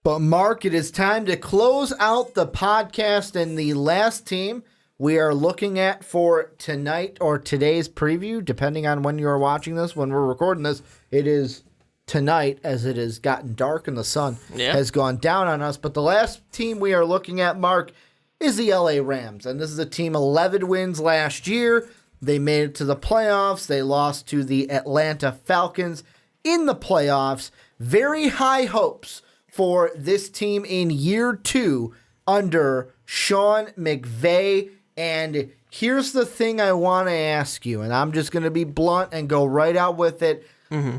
But Mark, it is time to close out the podcast, and the last team we are looking at for tonight or today's preview, depending on when you are watching this, when we're recording this, it is tonight as it has gotten dark and the sun has gone down on us. But the last team we are looking at, Mark, is the LA Rams. And this is a team 11 wins last year. They made it to the playoffs. They lost to the Atlanta Falcons in the playoffs. Very high hopes for this team in year 2 under Sean McVay. And here's the thing I want to ask you, and I'm just going to be blunt and go right out with it.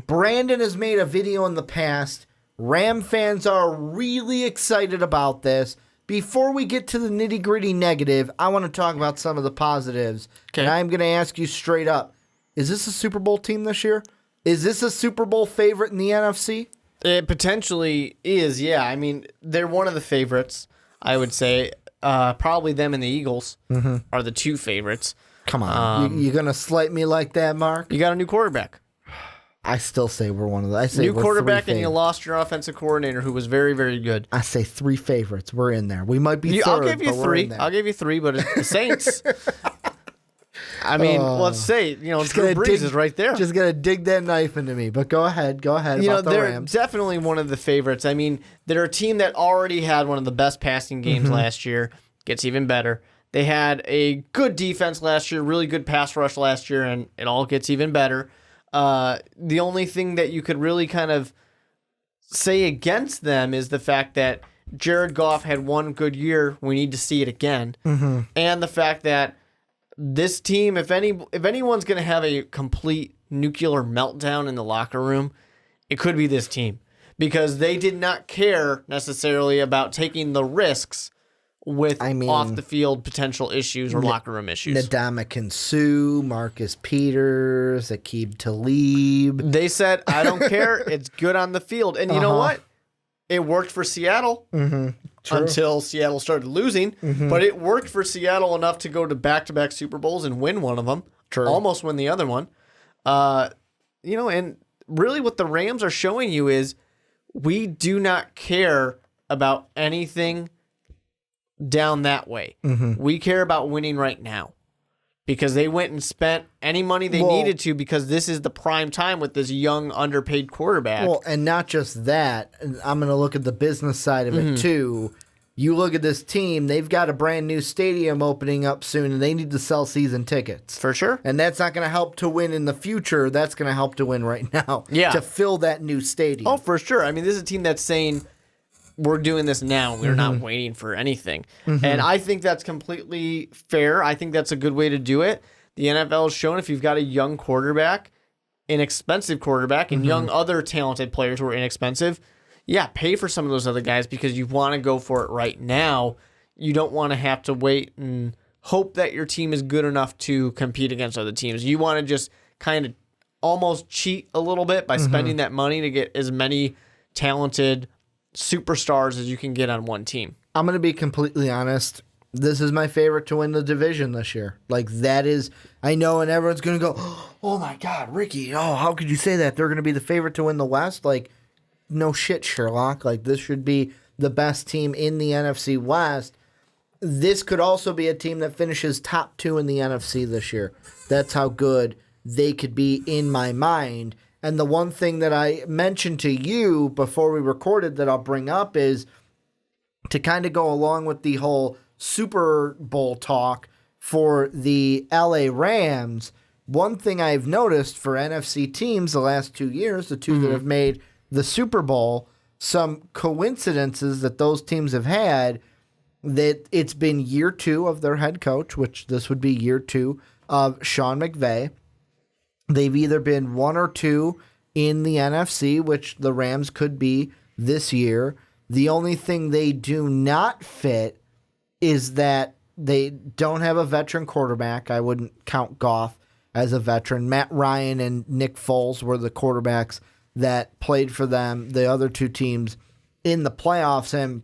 Brandon has made a video in the past. Ram fans are really excited about this. Before we get to the nitty-gritty negative, I want to talk about some of the positives. Okay. And I'm going to ask you straight up, is this a Super Bowl team this year? Is this a Super Bowl favorite in the NFC? It potentially is, yeah. I mean, they're one of the favorites, I would say. Probably them and the Eagles are the 2 favorites. Come on. You going to slight me like that, Mark? You got a new quarterback. I still say we're one of the. I say new quarterback, and you lost your offensive coordinator, who was very, very good. I say 3 favorites. We're in there. We might be third. I'll give you 3. I'll give you 3, but it's the Saints. I mean, let's say Drew Brees is right there. Just gonna dig that knife into me. But go ahead. They're Rams. Definitely one of the favorites. I mean, they're a team that already had one of the best passing games last year. Gets even better. They had a good defense last year, really good pass rush last year, and it all gets even better. The only thing that you could really kind of say against them is the fact that Jared Goff had one good year. We need to see it again. And the fact that this team, if anyone's going to have a complete nuclear meltdown in the locker room, it could be this team, because they did not care necessarily about taking the risks with off-the-field potential issues or locker room issues. Ndamukong Suh, Marcus Peters, Aqib Talib. They said, I don't care. It's good on the field. And you know what? It worked for Seattle until Seattle started losing. But it worked for Seattle enough to go to back-to-back Super Bowls and win one of them. Almost win the other one. And really what the Rams are showing you is we do not care about anything down that way. We care about winning right now, because they went and spent any money they needed to, because this is the prime time with this young, underpaid quarterback. Well, and not just that. I'm going to look at the business side of it, too. You look at this team, they've got a brand new stadium opening up soon, and they need to sell season tickets. For sure. And that's not going to help to win in the future. That's going to help to win right now. Yeah. To fill that new stadium. Oh, for sure. I mean, this is a team that's saying, we're doing this now. We're not waiting for anything. And I think that's completely fair. I think that's a good way to do it. The NFL has shown if you've got a young quarterback, inexpensive quarterback, and young other talented players who are inexpensive, pay for some of those other guys, because you want to go for it right now. You don't want to have to wait and hope that your team is good enough to compete against other teams. You want to just kind of almost cheat a little bit by spending that money to get as many talented superstars as you can get on one team. I'm going to be completely honest. This is my favorite to win the division this year. Like, that is, I know, and everyone's going to go, oh my God, Ricky, how could you say that? They're going to be the favorite to win the West? Like, no shit, Sherlock. Like, this should be the best team in the NFC West. This could also be a team that finishes top 2 in the NFC this year. That's how good they could be in my mind. And the one thing that I mentioned to you before we recorded that I'll bring up is to kind of go along with the whole Super Bowl talk for the LA Rams. One thing I've noticed for NFC teams the last 2 years, the 2 that have made the Super Bowl, some coincidences that those teams have had, that it's been year 2 of their head coach, which this would be year 2 of Sean McVay. They've either been 1 or 2 in the NFC, which the Rams could be this year. The only thing they do not fit is that they don't have a veteran quarterback. I wouldn't count Goff as a veteran. Matt Ryan and Nick Foles were the quarterbacks that played for them, the other 2 teams, in the playoffs. And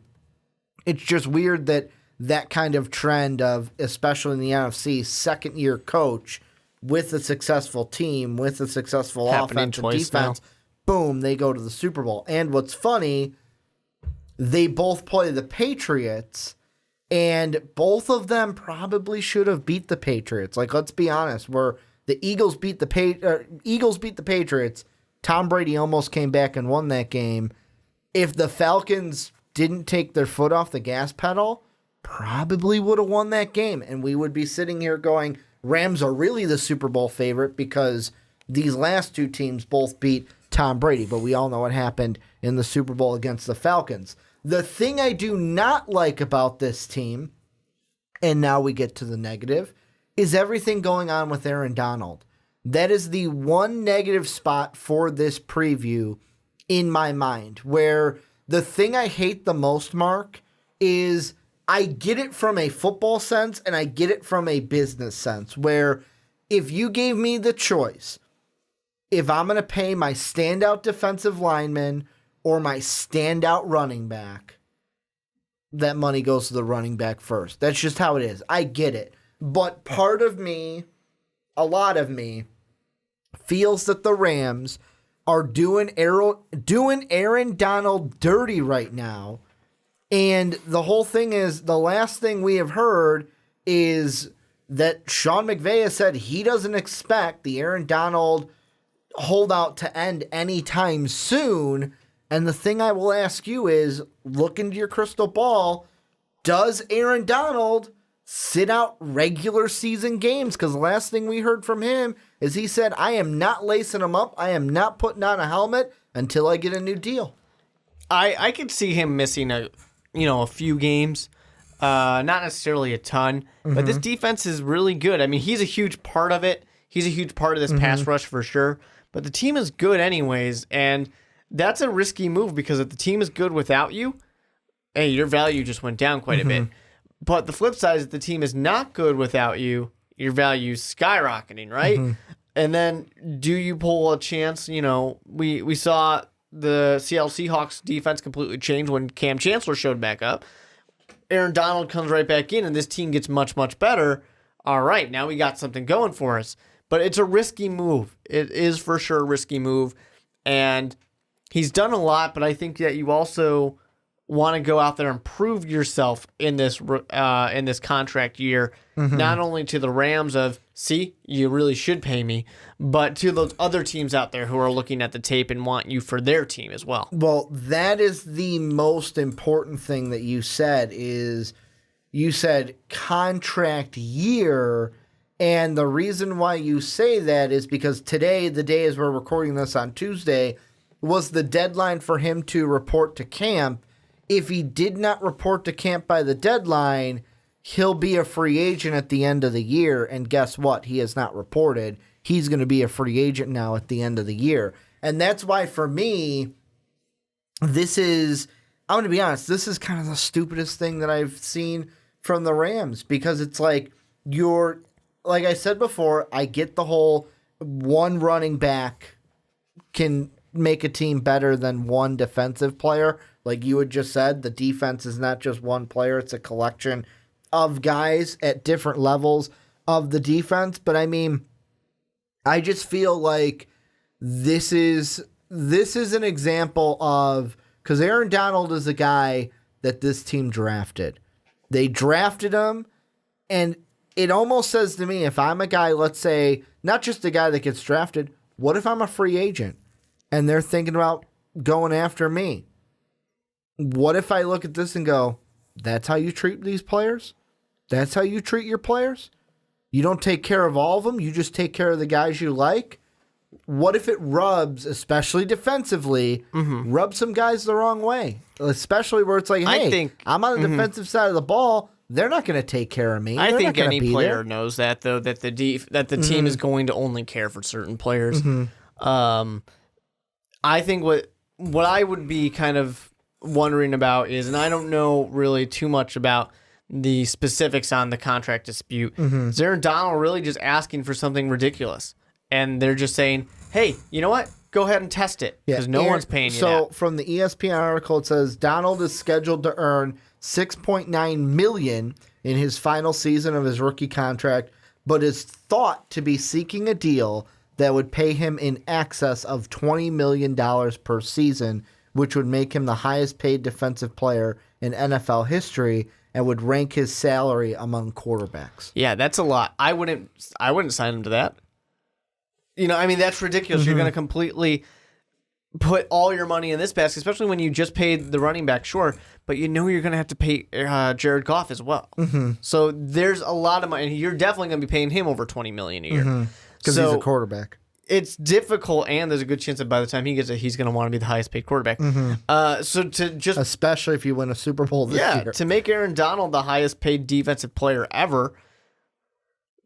it's just weird that that kind of trend of, especially in the NFC, second-year coach with a successful team, with a successful offense and defense, boom, they go to the Super Bowl. And what's funny, They both play the Patriots, and both of them probably should have beat the Patriots. Like, let's be honest, where the Eagles beat the Patriots, Tom Brady almost came back and won that game. If the Falcons didn't take their foot off the gas pedal, probably would have won that game. And we would be sitting here going, Rams are really the Super Bowl favorite because these last two teams both beat Tom Brady. But we all know what happened in the Super Bowl against the Falcons. The thing I do not like about this team, and now we get to the negative, is everything going on with Aaron Donald. That is the one negative spot for this preview in my mind, where the thing I hate the most, Mark, is I get it from a football sense and I get it from a business sense, where if you gave me the choice, if I'm going to pay my standout defensive lineman or my standout running back, that money goes to the running back first. That's just how it is. I get it. But part of me, a lot of me, feels that the Rams are doing Aaron Donald dirty right now. And the whole thing is, the last thing we have heard is that Sean McVay has said he doesn't expect the Aaron Donald holdout to end anytime soon. And the thing I will ask you is, look into your crystal ball, does Aaron Donald sit out regular season games? Because the last thing we heard from him is he said, I am not lacing him up. I am not putting on a helmet until I get a new deal. I could see him missing a few games, not necessarily a ton, but this defense is really good. I mean, he's a huge part of it. He's a huge part of this pass rush for sure. But the team is good anyways, and that's a risky move because if the team is good without you, hey, your value just went down quite a bit. But the flip side is if the team is not good without you, your value's skyrocketing, right? And then do you pull a chance? We saw the Seattle Seahawks defense completely change when Cam Chancellor showed back up. Aaron Donald comes right back in, and this team gets much, much better. All right, now we got something going for us. But it's a risky move. It is for sure a risky move. And he's done a lot, but I think that you also want to go out there and prove yourself in this contract year, not only to the Rams of, see, you really should pay me, but to those other teams out there who are looking at the tape and want you for their team as well. Well, that is the most important thing that you said is you said contract year. And the reason why you say that is because today, the day as we're recording this on Tuesday, was the deadline for him to report to camp. If he did not report to camp by the deadline, he'll be a free agent at the end of the year. And guess what? He has not reported. He's going to be a free agent now at the end of the year. And that's why, for me, I'm going to be honest, this is kind of the stupidest thing that I've seen from the Rams, because it's like like I said before, I get the whole one running back can make a team better than one defensive player. Like you had just said, the defense is not just one player, it's a collection of guys at different levels of the defense. But I mean, I just feel like this is an example of, because Aaron Donald is a guy that this team drafted. They drafted him, and it almost says to me, if I'm a guy, let's say, not just a guy that gets drafted, what if I'm a free agent and they're thinking about going after me? What if I look at this and go, that's how you treat these players? That's how you treat your players? You don't take care of all of them? You just take care of the guys you like? What if it rubs, especially defensively, rubs some guys the wrong way? Especially where it's like, hey, I'm on the defensive side of the ball. They're not going to take care of me. I think any player knows that, though, that the team is going to only care for certain players. I think what I would be kind of wondering about is, and I don't know really too much about the specifics on the contract dispute, is Aaron Donald really just asking for something ridiculous? And they're just saying, hey, you know what? Go ahead and test it, because no one's paying you So that. from the ESPN article, it says Donald is scheduled to earn $6.9 million in his final season of his rookie contract, but is thought to be seeking a deal that would pay him in excess of $20 million per season, which would make him the highest paid defensive player in NFL history and would rank his salary among quarterbacks. Yeah, that's a lot. I wouldn't sign him to that. That's ridiculous. You're going to completely put all your money in this basket, especially when you just paid the running back, sure, but you're going to have to pay Jared Goff as well. So there's a lot of money, and you're definitely going to be paying him over $20 million a year. Because he's a quarterback. It's difficult, and there's a good chance that by the time he gets it, he's going to want to be the highest paid quarterback. So to just... Especially if you win a Super Bowl this year. To make Aaron Donald the highest paid defensive player ever,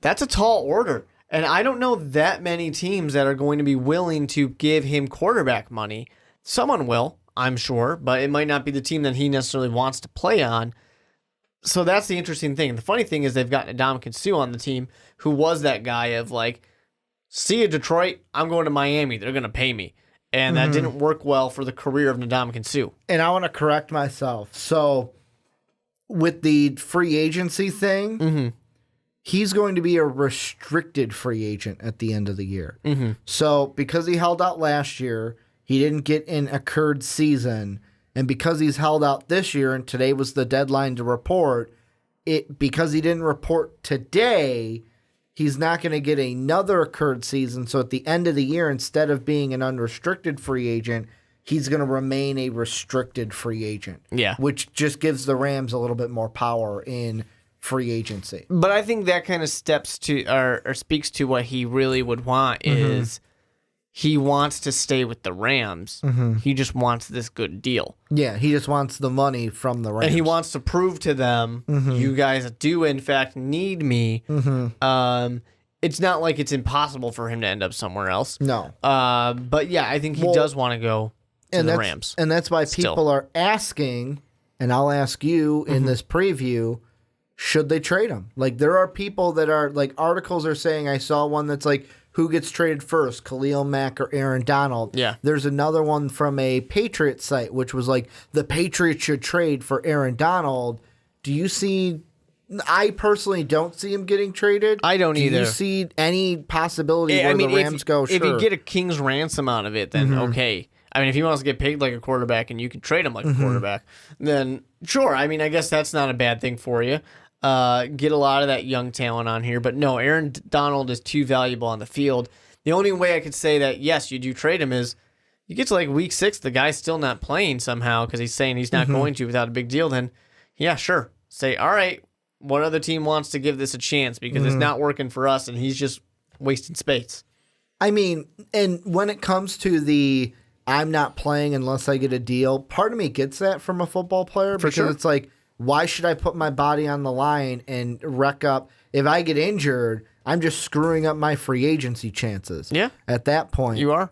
that's a tall order. And I don't know that many teams that are going to be willing to give him quarterback money. Someone will, I'm sure, but it might not be the team that he necessarily wants to play on. So that's the interesting thing. The funny thing is they've got Ndamukong Suh on the team, who was that guy of like, see you, Detroit, I'm going to Miami. They're going to pay me. And that didn't work well for the career of Ndamukong Suh. And I want to correct myself. So with the free agency thing, he's going to be a restricted free agent at the end of the year. So because he held out last year, he didn't get an accrued season. And because he's held out this year, and today was the deadline to report, because he didn't report today, he's not going to get another accrued season. So at the end of the year, instead of being an unrestricted free agent, he's going to remain a restricted free agent. Yeah. Which just gives the Rams a little bit more power in free agency. But I think that kind of steps to or speaks to what he really would want is he wants to stay with the Rams. He just wants this good deal. Yeah, he just wants the money from the Rams. And he wants to prove to them, you guys do in fact need me. It's not like it's impossible for him to end up somewhere else. No. But yeah, I think he does want to go to the Rams. And that's why people are asking, and I'll ask you in this preview, should they trade him? Like, there are people that are, like, articles are saying, I saw one that's like, who gets traded first, Khalil Mack or Aaron Donald? Yeah. There's another one from a Patriots site, which was like, the Patriots should trade for Aaron Donald. Do you see... I personally don't see him getting traded. I don't either. Do you see any possibility where the Rams go, sure? If you get a king's ransom out of it, then okay. I mean, if he wants to get paid like a quarterback and you can trade him like a quarterback, then sure. I mean, I guess that's not a bad thing for you. Get a lot of that young talent on here. But no, Aaron Donald is too valuable on the field. The only way I could say that, yes, you do trade him is you get to like week 6, the guy's still not playing somehow because he's saying he's not going to without a big deal. Then, yeah, sure. Say, all right, what other team wants to give this a chance because it's not working for us and he's just wasting space. I mean, and when it comes to the I'm not playing unless I get a deal, part of me gets that from a football player because it's like, why should I put my body on the line and wreck up? If I get injured, I'm just screwing up my free agency chances. Yeah. At that point. You are.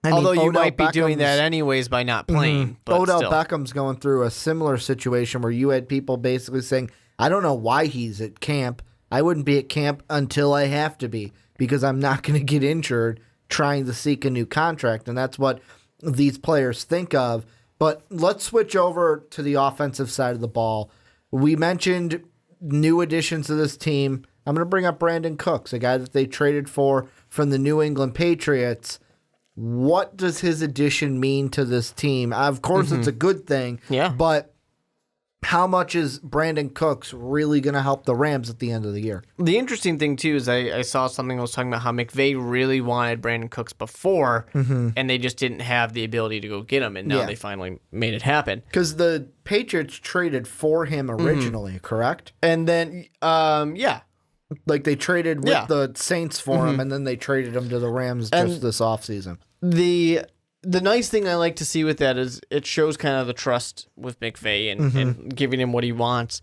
Although you might be doing that anyways by not playing. But Odell Beckham's going through a similar situation where you had people basically saying, I don't know why he's at camp. I wouldn't be at camp until I have to be because I'm not going to get injured trying to seek a new contract. And that's what these players think of. But let's switch over to the offensive side of the ball. We mentioned new additions to this team. I'm going to bring up Brandon Cooks, a guy that they traded for from the New England Patriots. What does his addition mean to this team? Of course, it's a good thing. Yeah. But how much is Brandon Cooks really going to help the Rams at the end of the year? The interesting thing, too, is I saw something that was talking about how McVay really wanted Brandon Cooks before, and they just didn't have the ability to go get him, and now they finally made it happen. Because the Patriots traded for him originally, correct? And then, like they traded with the Saints for him, and then they traded him to the Rams just this offseason. The nice thing I like to see with that is it shows kind of the trust with McVay and giving him what he wants.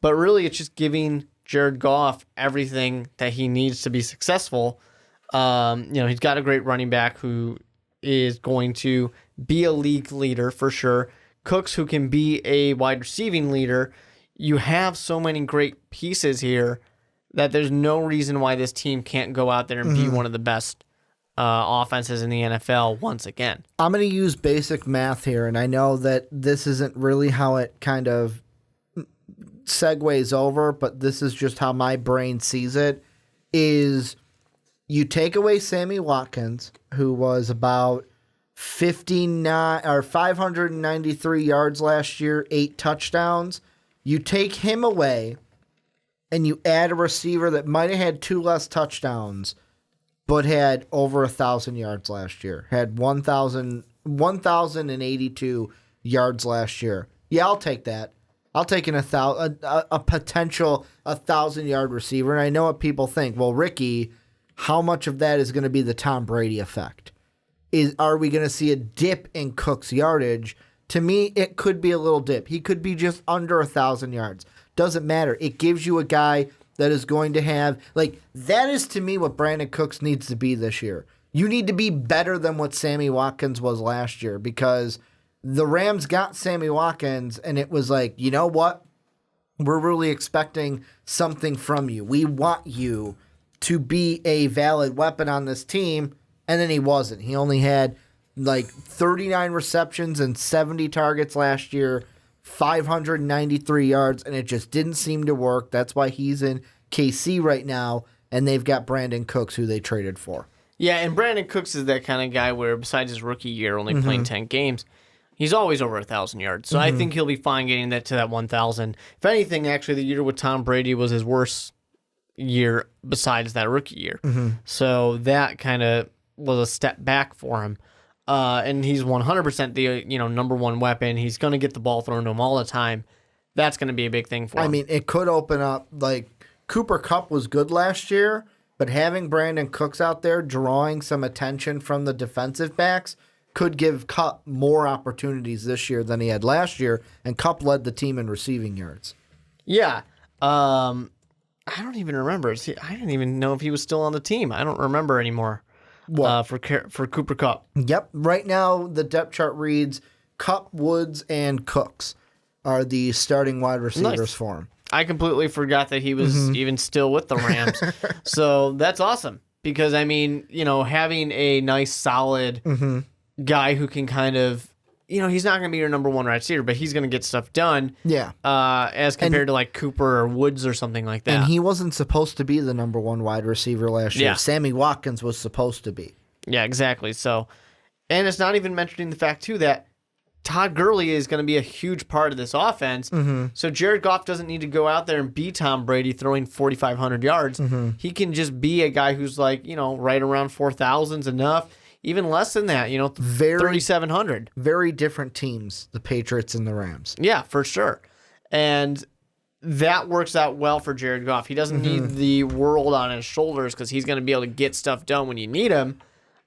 But really, it's just giving Jared Goff everything that he needs to be successful. He's got a great running back who is going to be a league leader for sure. Cooks, who can be a wide receiving leader. You have so many great pieces here that there's no reason why this team can't go out there and be one of the best offenses in the NFL once again. I'm going to use basic math here, and I know that this isn't really how it kind of segues over, but this is just how my brain sees it, is you take away Sammy Watkins, who was about 59 or 593 yards last year, 8 touchdowns. You take him away and you add a receiver that might have had 2 less touchdowns, but had over 1,000 yards last year. Had 1,082 yards last year. Yeah, I'll take that. I'll take a potential 1,000-yard receiver. And I know what people think. Well, Ricky, how much of that is going to be the Tom Brady effect? Are we going to see a dip in Cook's yardage? To me, it could be a little dip. He could be just under 1,000 yards. Doesn't matter. It gives you a guy that is going to have, that is to me what Brandon Cooks needs to be this year. You need to be better than what Sammy Watkins was last year, because the Rams got Sammy Watkins and it was like, you know what? We're really expecting something from you. We want you to be a valid weapon on this team. And then he wasn't. He only had 39 receptions and 70 targets last year, 593 yards, and it just didn't seem to work. That's why he's in KC right now, and they've got Brandon Cooks, who they traded for. Yeah, and Brandon Cooks is that kind of guy where, besides his rookie year, only playing 10 games, he's always over 1,000 yards. So I think he'll be fine getting that to that 1,000. If anything, actually, the year with Tom Brady was his worst year besides that rookie year. So that kind of was a step back for him. And he's 100% the number one weapon. He's going to get the ball thrown to him all the time. That's going to be a big thing for him. I mean, it could open up, Cooper Kupp was good last year, but having Brandon Cooks out there drawing some attention from the defensive backs could give Kupp more opportunities this year than he had last year, and Kupp led the team in receiving yards. Yeah. I don't even remember. See, I didn't even know if he was still on the team. I don't remember anymore. For Cooper Kupp. Yep. Right now, the depth chart reads Kupp, Woods, and Cooks are the starting wide receivers for him. I completely forgot that he was even still with the Rams. So that's awesome. Because, I mean, having a nice, solid guy who can kind of, he's not going to be your number one wide receiver, but he's going to get stuff done. Yeah. As compared to Cooper or Woods or something like that. And he wasn't supposed to be the number one wide receiver last year. Sammy Watkins was supposed to be. Yeah, exactly. So, and it's not even mentioning the fact, too, that Todd Gurley is going to be a huge part of this offense. So Jared Goff doesn't need to go out there and be Tom Brady throwing 4,500 yards. He can just be a guy who's right around 4,000's enough. Even less than that, 3,700. Very different teams, the Patriots and the Rams. Yeah, for sure. And that works out well for Jared Goff. He doesn't need the world on his shoulders because he's going to be able to get stuff done when you need him.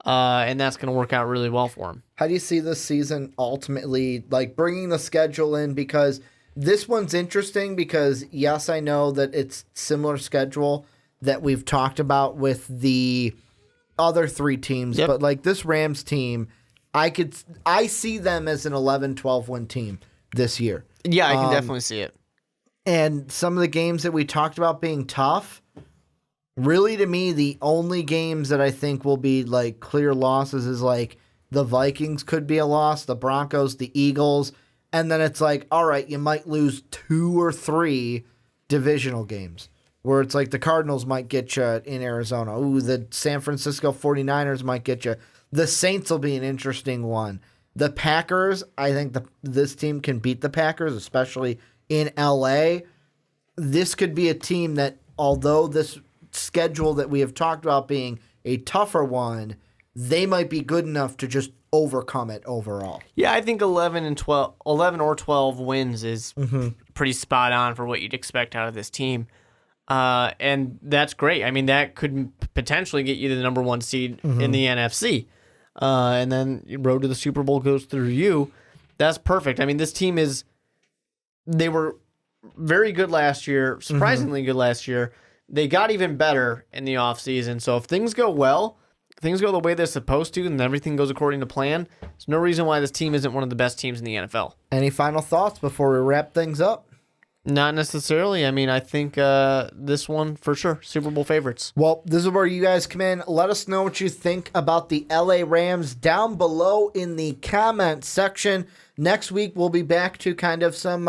And that's going to work out really well for him. How do you see this season ultimately, bringing the schedule in? Because this one's interesting because, yes, I know that it's similar schedule that we've talked about with the other 3 teams, but this Rams team, I see them as an 11-12 win team this year. Yeah, I can definitely see it. And some of the games that we talked about being tough, really to me, the only games that I think will be clear losses is the Vikings could be a loss, the Broncos, the Eagles, and then it's all right, you might lose 2 or 3 divisional games. Where it's the Cardinals might get you in Arizona. Ooh, the San Francisco 49ers might get you. The Saints will be an interesting one. The Packers, I think this team can beat the Packers, especially in L.A. This could be a team that, although this schedule that we have talked about being a tougher one, they might be good enough to just overcome it overall. Yeah, I think 11 or 12 wins is pretty spot on for what you'd expect out of this team. And that's great. I mean, that could potentially get you to the number 1 seed in the NFC. And then road to the Super Bowl goes through you. That's perfect. I mean, this team they were very good last year, surprisingly good last year. They got even better in the offseason. So if things go well, things go the way they're supposed to, and everything goes according to plan, there's no reason why this team isn't one of the best teams in the NFL. Any final thoughts before we wrap things up? Not necessarily. I mean, I think this one, for sure, Super Bowl favorites. Well, this is where you guys come in. Let us know what you think about the LA Rams down below in the comment section. Next week, we'll be back to kind of some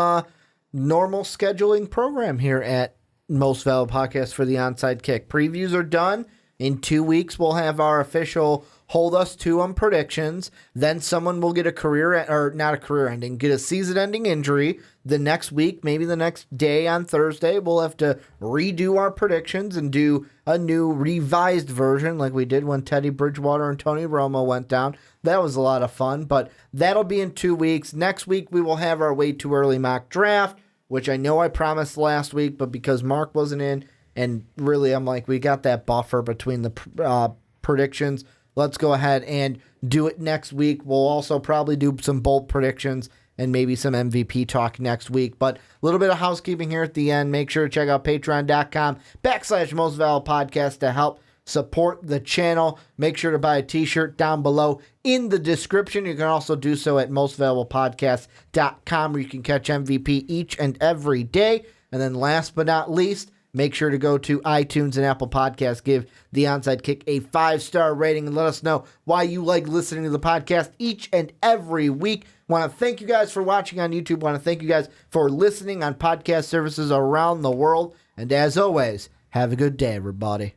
normal scheduling program here at Most Valuable Podcast for the Onside Kick. Previews are done. In 2 weeks, we'll have our official hold us to on predictions. Then someone will get get a season-ending injury the next week, maybe the next day on Thursday. We'll have to redo our predictions and do a new revised version like we did when Teddy Bridgewater and Tony Romo went down. That was a lot of fun, but that'll be in 2 weeks. Next week, we will have our way too early mock draft, which I know I promised last week, but because Mark wasn't in, and really I'm like, we got that buffer between the predictions. Let's go ahead and do it next week. We'll also probably do some bold predictions and maybe some MVP talk next week. But a little bit of housekeeping here at the end. Make sure to check out patreon.com/Most Valuable Podcast to help support the channel. Make sure to buy a t-shirt down below in the description. You can also do so at mostvaluablepodcast.com, where you can catch MVP each and every day. And then last but not least, make sure to go to iTunes and Apple Podcasts. Give The Onside Kick a 5-star rating and let us know why you like listening to the podcast each and every week. Want to thank you guys for watching on YouTube. Want to thank you guys for listening on podcast services around the world. And as always, have a good day, everybody.